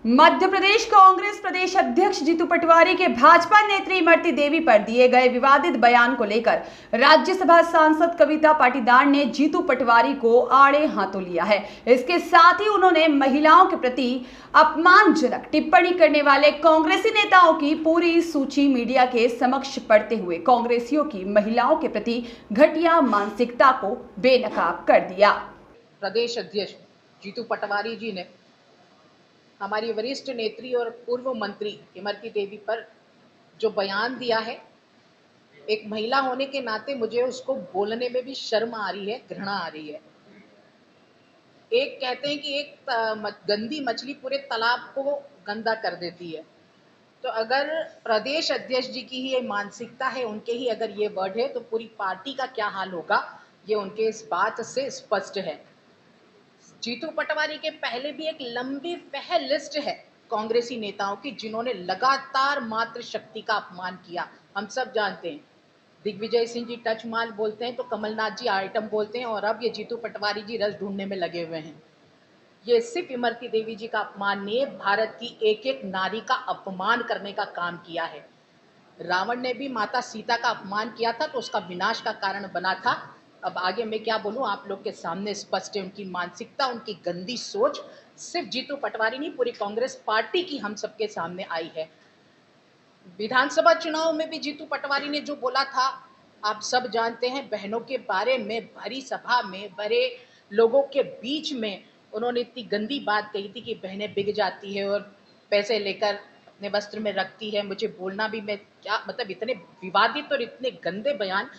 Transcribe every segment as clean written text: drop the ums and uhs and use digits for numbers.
मध्य प्रदेश कांग्रेस प्रदेश अध्यक्ष जीतू पटवारी के भाजपा नेत्री इमरती देवी पर दिए गए विवादित बयान को लेकर राज्यसभा सांसद कविता पाटीदार ने जीतू पटवारी को आड़े हाथों लिया है। इसके साथ ही उन्होंने महिलाओं के प्रति अपमानजनक टिप्पणी करने वाले कांग्रेसी नेताओं की पूरी सूची मीडिया के समक्ष पढ़ते हुए कांग्रेसियों की महिलाओं के प्रति घटिया मानसिकता को बेनकाब कर दिया। प्रदेश अध्यक्ष जीतू पटवारी जी ने हमारी वरिष्ठ नेत्री और पूर्व मंत्री इमरती देवी पर जो बयान दिया है, एक महिला होने के नाते मुझे उसको बोलने में भी शर्म आ रही है, घृणा आ रही है। एक कहते हैं कि एक गंदी मछली पूरे तालाब को गंदा कर देती है। तो अगर प्रदेश अध्यक्ष जी की ही ये मानसिकता है, उनके ही अगर ये वर्ड है, तो पूरी पार्टी का क्या हाल होगा, ये उनके इस बात से स्पष्ट है। जीतू पटवारी के पहले भी एक लंबी लिस्ट है कांग्रेसी नेताओं की, जिन्होंने लगातार मातृशक्ति का अपमान किया। हम सब जानते हैं, दिग्विजय सिंह जी टच माल बोलते हैं तो कमलनाथ जी आइटम बोलते हैं, और अब ये जीतू पटवारी जी रस ढूंढने में लगे हुए हैं। ये सिर्फ इमरती देवी जी का अपमान नहीं है, भारत की एक एक नारी का अपमान करने का काम किया है। रावण ने भी माता सीता का अपमान किया था तो उसका विनाश का कारण बना था। अब आगे मैं क्या बोलूं, आप लोग के सामने स्पष्ट है उनकी मानसिकता, उनकी गंदी सोच सिर्फ जीतू पटवारी नहीं, पूरी कांग्रेस पार्टी की हम सबके सामने आई है। विधानसभा चुनाव में भी जीतू पटवारी ने जो बोला था, आप सब जानते हैं। बहनों के बारे में भरी सभा में, बड़े लोगों के बीच में उन्होंने इतनी गंदी बात कही थी कि बहनें बिक जाती है और पैसे लेकर अपने वस्त्र में रखती है। मुझे बोलना भी, मैं क्या मतलब, इतने विवादित और इतने गंदे बयान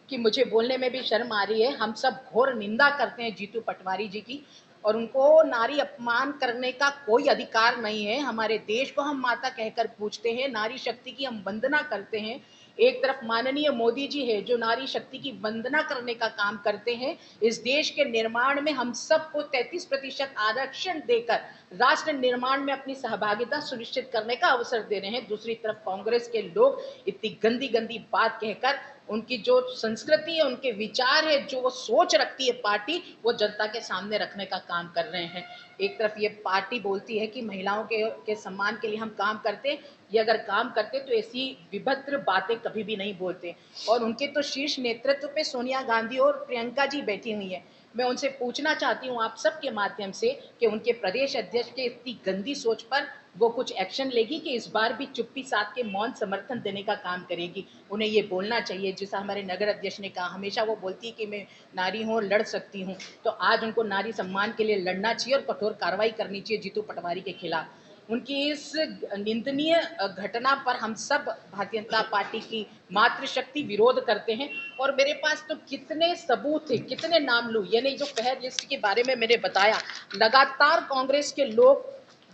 कि मुझे बोलने में भी शर्म आ रही है। हम सब घोर निंदा करते हैं जीतू पटवारी जी की, और उनको नारी अपमान करने का कोई अधिकार नहीं है। हमारे देश को हम माता कहकर पूछते हैं, नारी शक्ति की हम वंदना करते हैं। एक तरफ माननीय मोदी जी है जो नारी शक्ति की वंदना करने का काम करते हैं। इस देश के निर्माण में हम सबको 33% आरक्षण देकर राष्ट्र निर्माण में अपनी सहभागिता सुनिश्चित करने का अवसर दे रहे हैं। दूसरी तरफ कांग्रेस के लोग इतनी गंदी गंदी बात कहकर उनकी जो संस्कृति है, उनके विचार है, जो वो सोच रखती है पार्टी, वो जनता के सामने रखने का काम कर रहे हैं। एक तरफ ये पार्टी बोलती है कि महिलाओं के सम्मान के लिए हम काम करते हैं, ये अगर काम करते तो ऐसी विभद्र बातें कभी भी नहीं बोलते। और उनके तो शीर्ष नेतृत्व पे सोनिया गांधी और प्रियंका जी बैठी हुई है। मैं उनसे पूछना चाहती हूँ आप सबके माध्यम से कि उनके प्रदेश अध्यक्ष के इतनी गंदी सोच पर वो कुछ एक्शन लेगी कि इस बार भी चुप्पी साध के मौन समर्थन देने का काम करेगी। उन्हें ये बोलना चाहिए, जैसा हमारे नगर अध्यक्ष ने कहा, हमेशा वो बोलती है कि मैं नारी हूँ और लड़ सकती हूँ, तो आज उनको नारी सम्मान के लिए लड़ना चाहिए और कठोर कार्रवाई करनी चाहिए जीतू पटवारी के खिलाफ। उनकी इस निंदनीय घटना पर हम सब भारतीय जनता पार्टी की मातृशक्ति विरोध करते हैं। और मेरे पास तो कितने सबूत थे, कितने नाम लूं, ये नहीं जो पहल लिस्ट के बारे में मैंने बताया। लगातार कांग्रेस के लोग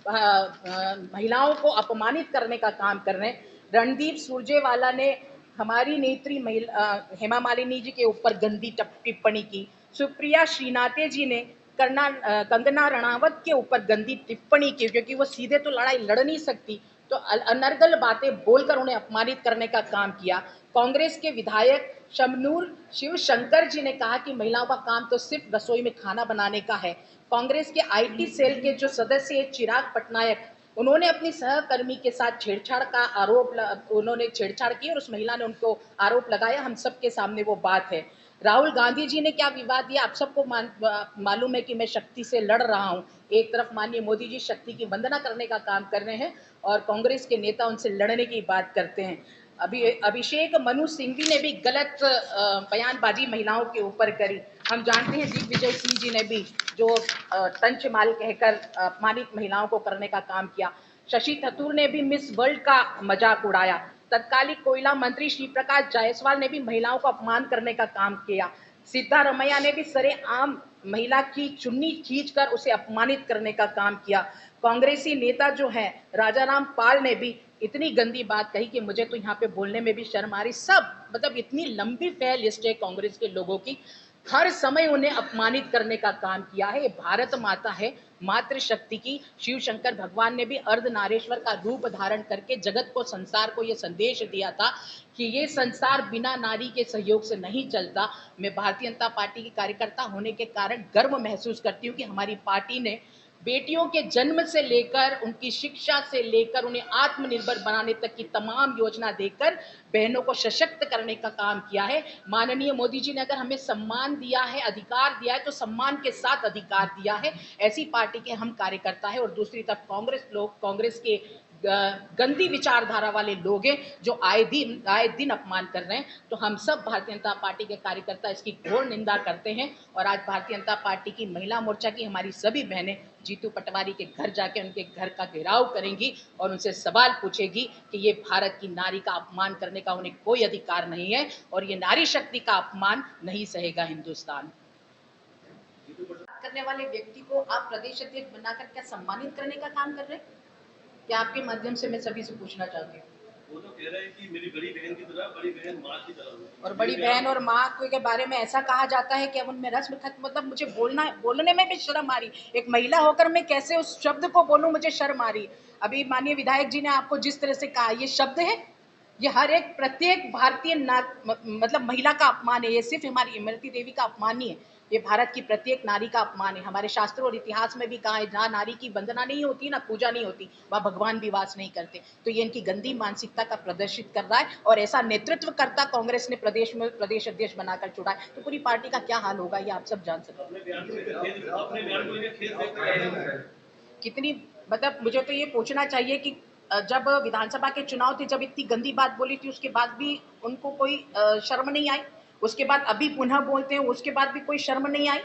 महिलाओं को अपमानित करने का काम कर रहे हैं। रणदीप सुरजेवाला ने हमारी नेत्री हेमा मालिनी जी के ऊपर गंदी टिप्पणी की। सुप्रिया श्रीनाथे जी ने कंगना रणावत के ऊपर गंदी टिप्पणी की, क्योंकि वो सीधे तो लड़ाई लड़ नहीं सकती, तो अनर्गल बातें बोलकर उन्हें अपमानित करने का काम किया। कांग्रेस के विधायक शमनूर शिवशंकर जी ने कहा कि महिलाओं का काम तो सिर्फ रसोई में खाना बनाने का है। कांग्रेस के आईटी सेल के जो सदस्य है चिराग पटनायक, उन्होंने अपनी सहकर्मी के साथ छेड़छाड़ का उन्होंने छेड़छाड़ की और उस महिला ने उनको आरोप लगाया। हम सबके सामने वो बात है। राहुल गांधी जी ने क्या विवाद दिया, आप सबको मालूम है कि मैं शक्ति से लड़ रहा हूं। एक तरफ माननीय मोदी जी शक्ति की वंदना करने का काम कर रहे हैं और कांग्रेस के नेता उनसे लड़ने की बात करते हैं। अभिषेक मनु सिंघवी ने भी गलत बयानबाजी महिलाओं के ऊपर करी। हम जानते हैं दिग्विजय सिंह जी ने भी जो तंच माल कहकर अपमानित महिलाओं को करने का काम किया। शशि थरूर ने भी मिस वर्ल्ड का मजाक उड़ाया। तत्कालीन कोयला मंत्री श्री प्रकाश जायसवाल ने भी महिलाओं को अपमान करने का काम किया। सिद्धारमैया ने भी सरेआम महिला की चुन्नी खींचकर उसे अपमानित करने का काम किया। कांग्रेसी नेता जो है राजाराम पाल ने भी इतनी गंदी बात कही कि मुझे तो यहाँ पे बोलने में भी शर्म आ रही। सब मतलब इतनी लंबी फेयर लिस्ट है कांग्रेस के लोगों की, हर समय उन्हें अपमानित करने का काम किया है। भारत माता है, मातृशक्ति की। शिव शंकर भगवान ने भी अर्धनारेश्वर का रूप धारण करके जगत को, संसार को यह संदेश दिया था कि ये संसार बिना नारी के सहयोग से नहीं चलता। मैं भारतीय जनता पार्टी की कार्यकर्ता होने के कारण गर्व महसूस करती हूँ कि हमारी पार्टी ने बेटियों के जन्म से लेकर उनकी शिक्षा से लेकर उन्हें आत्मनिर्भर बनाने तक की तमाम योजना देकर बहनों को सशक्त करने का काम किया है। माननीय मोदी जी ने अगर हमें सम्मान दिया है, अधिकार दिया है, तो सम्मान के साथ अधिकार दिया है। ऐसी पार्टी के हम कार्यकर्ता है। और दूसरी तरफ कांग्रेस के गंदी विचारधारा वाले लोग हैं जो आए दिन अपमान कर रहे हैं। तो हम सब भारतीय जनता पार्टी के कार्यकर्ता इसकी घोर निंदा करते हैं। और आज भारतीय जनता पार्टी की महिला मोर्चा की हमारी सभी बहनें जीतू पटवारी के घर जाके उनके घर का घेराव करेंगी और उनसे सवाल पूछेगी कि ये भारत की नारी का अपमान करने का उन्हें कोई अधिकार नहीं है और ये नारी शक्ति का अपमान नहीं सहेगा हिंदुस्तान। करने वाले व्यक्ति को आप प्रदेश अध्यक्ष बनाकर क्या सम्मानित करने का काम कर रहे हैं? क्या आपके माध्यम से मैं सभी से पूछना चाहती हूँ। वो तो कह रहे हैं कि मेरी बड़ी बहन की तरह, बड़ी बहन माँ की तरह। और बड़ी बहन और माँ के बारे में ऐसा कहा जाता है कि अब उनमें रस्म खत्म, मतलब मुझे बोलने में भी शर्म आ रही। एक महिला होकर मैं कैसे उस शब्द को बोलूं, मुझे शर्म आ रही। अभी माननीय विधायक जी ने आपको जिस तरह से कहा, ये शब्द है, ये हर एक प्रत्येक भारतीय मतलब महिला का अपमान है। ये सिर्फ हमारी इमरती देवी का अपमान नहीं है, ये भारत की प्रत्येक नारी का अपमान है। हमारे शास्त्रों और इतिहास में भी कहा है, जहाँ नारी की वंदना नहीं होती, ना पूजा नहीं होती, वहाँ भगवान भी वास नहीं करते। तो ये इनकी गंदी मानसिकता का प्रदर्शित कर रहा है और ऐसा नेतृत्व करता कांग्रेस ने प्रदेश में प्रदेश अध्यक्ष बनाकर चुना है, तो पूरी पार्टी का क्या हाल होगा ये आप सब जान सकते हैं। कितनी, मतलब मुझे तो ये पूछना चाहिए कि जब विधानसभा के चुनाव थे, जब इतनी गंदी बात बोली थी, उसके बाद भी उनको कोई शर्म नहीं आई। उसके बाद अभी पुनः बोलते हैं, उसके बाद भी कोई शर्म नहीं आई।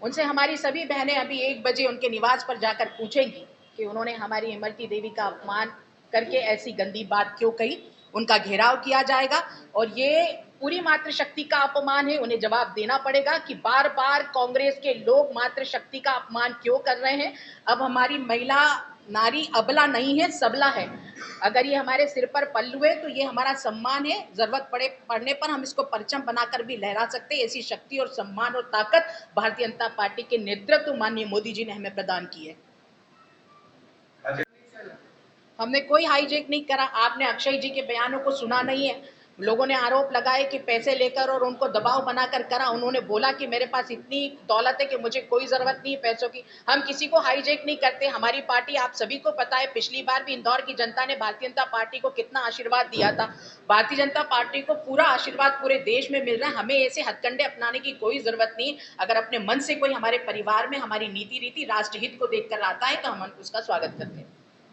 उनसे हमारी सभी बहनें अभी 1 बजे उनके निवास पर जाकर पूछेंगी कि उन्होंने हमारी इमरती देवी का अपमान करके ऐसी गंदी बात क्यों कही। उनका घेराव किया जाएगा और ये पूरी मातृशक्ति का अपमान है। उन्हें जवाब देना पड़ेगा कि बार बार कांग्रेस के लोग मातृशक्ति का अपमान क्यों कर रहे हैं। अब हमारी महिला नारी अबला नहीं है, सबला है। अगर ये हमारे सिर पर पल्लू है तो ये हमारा सम्मान है। जरूरत पड़ने पर हम इसको परचम बनाकर भी लहरा सकते हैं। ऐसी शक्ति और सम्मान और ताकत भारतीय जनता पार्टी के नेतृत्व माननीय मोदी जी ने हमें प्रदान की है। हमने कोई हाईजैक नहीं करा। आपने अक्षय जी के बयानों को सुना नहीं है। लोगों ने आरोप लगाए कि पैसे लेकर और उनको दबाव बनाकर करा। उन्होंने बोला कि मेरे पास इतनी दौलत है कि मुझे कोई जरूरत नहीं है पैसों की। हम किसी को हाईजैक नहीं करते। हमारी पार्टी, आप सभी को पता है, पिछली बार भी इंदौर की जनता ने भारतीय जनता पार्टी को कितना आशीर्वाद दिया था। भारतीय जनता पार्टी को पूरा आशीर्वाद पूरे देश में मिल रहा है। हमें ऐसे हथकंडे अपनाने की कोई जरूरत नहीं। अगर अपने मन से कोई हमारे परिवार में हमारी नीति रीति राष्ट्रहित को देखकर आता है तो हम उसका स्वागत करते हैं।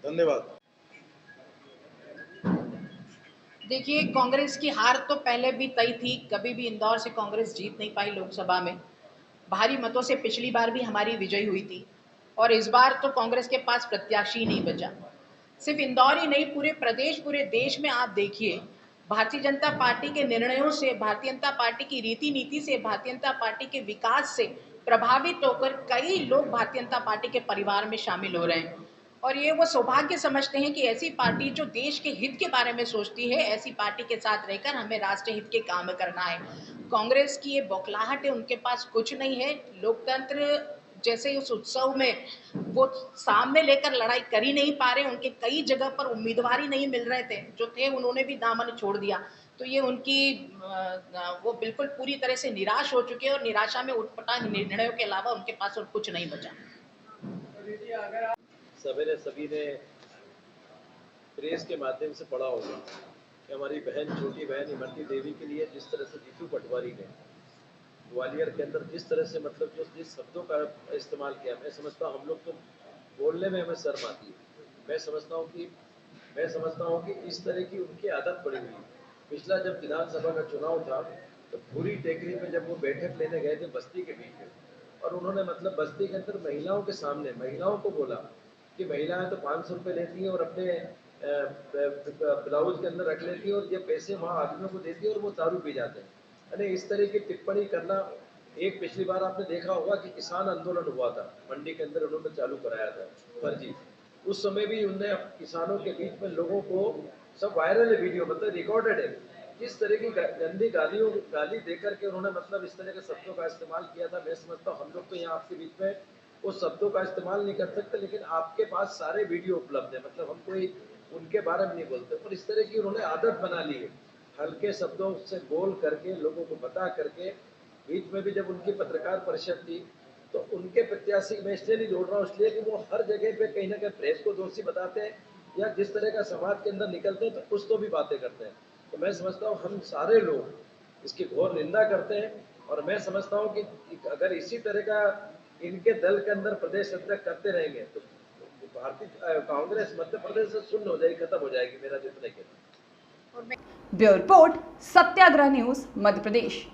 धन्यवाद। देखिए, कांग्रेस की हार तो पहले भी तय थी। कभी भी इंदौर से कांग्रेस जीत नहीं पाई लोकसभा में। भारी मतों से पिछली बार भी हमारी विजय हुई थी और इस बार तो कांग्रेस के पास प्रत्याशी नहीं बचा। सिर्फ इंदौर ही नहीं, पूरे प्रदेश, पूरे देश में आप देखिए, भारतीय जनता पार्टी के निर्णयों से, भारतीय जनता पार्टी की रीति नीति से, भारतीय जनता पार्टी के विकास से प्रभावित होकर कई लोग भारतीय जनता पार्टी के परिवार में शामिल हो रहे हैं। और ये वो सौभाग्य समझते हैं कि ऐसी पार्टी जो देश के हित के बारे में सोचती है, ऐसी पार्टी के साथ रहकर हमें राष्ट्र हित के काम करना है। कांग्रेस की ये बौखलाहट है, उनके पास कुछ नहीं है। लोकतंत्र जैसे उस उत्सव में वो सामने लेकर लड़ाई कर ही नहीं पा रहे। उनके कई जगह पर उम्मीदवार ही नहीं मिल रहे थे, जो थे उन्होंने भी दामन छोड़ दिया। तो ये उनकी वो बिल्कुल पूरी तरह से निराश हो चुके हैं और निराशा में उटपटांग निर्णयों के अलावा उनके पास और कुछ नहीं बचा। सवेरे सभी ने प्रेस के माध्यम से पढ़ा होगा कि हमारी बहन, छोटी बहन इमरती देवी के लिए जिस तरह से जीतू पटवारी ने ग्वालियर के अंदर जिस तरह से, मतलब जो जिस शब्दों का इस्तेमाल किया, मैं समझता हूँ हम लोग तो बोलने में हमें शर्म आती है। मैं समझता हूँ कि इस तरह की उनकी आदत पड़ी हुई। पिछला जब विधानसभा का चुनाव था तो पूरी टेकरी में जब वो बैठक लेने गए थे बस्ती के बीच में, और उन्होंने मतलब बस्ती के अंदर महिलाओं के सामने महिलाओं को बोला कि महिलाएं तो 500 रुपये लेती हैं और अपने ब्लाउज के अंदर रख लेती हैं और ये पैसे वहाँ आदमियों को देती है और वो दारू पी जाते हैं। यानी इस तरह की टिप्पणी करना। एक पिछली बार आपने देखा होगा कि किसान आंदोलन हुआ था मंडी के अंदर, उन्होंने चालू कराया था फर्जी। उस समय भी उनने किसानों के बीच में लोगों को, सब वायरल है वीडियो, मतलब रिकॉर्डेड है, किस तरह की गंदी गाली देकर के उन्होंने मतलब इस तरह के शब्दों का इस्तेमाल किया था। मैं समझता हूँ हम लोग तो यहाँ आपके बीच में उस शब्दों का इस्तेमाल नहीं कर सकते, लेकिन आपके पास सारे वीडियो उपलब्ध है, मतलब हम कोई उनके बारे में नहीं बोलते। पर इस तरह की उन्होंने आदत बना ली है, हल्के शब्दों से बोल करके लोगों को बता करके बीच में भी जब उनकी पत्रकार परिषद थी तो उनके प्रत्याशी मैं इसलिए नहीं जोड़ रहा हूँ, इसलिए कि वो हर जगह पे कहीं ना कहीं प्रेस को दोषी बताते हैं या जिस तरह का समाज के अंदर निकलते हैं तो उस तो भी बातें करते हैं। तो मैं समझता हूँ हम सारे लोग इसकी घोर निंदा करते हैं और मैं समझता हूँ कि अगर इसी तरह का इनके दल के अंदर प्रदेश अध्यक्ष करते रहेंगे तो भारतीय कांग्रेस मध्य प्रदेश से शून्य हो जाएगी, खत्म हो जाएगी, मेरा जितना कहना है। ब्यूरो रिपोर्ट, सत्याग्रह न्यूज, मध्य प्रदेश।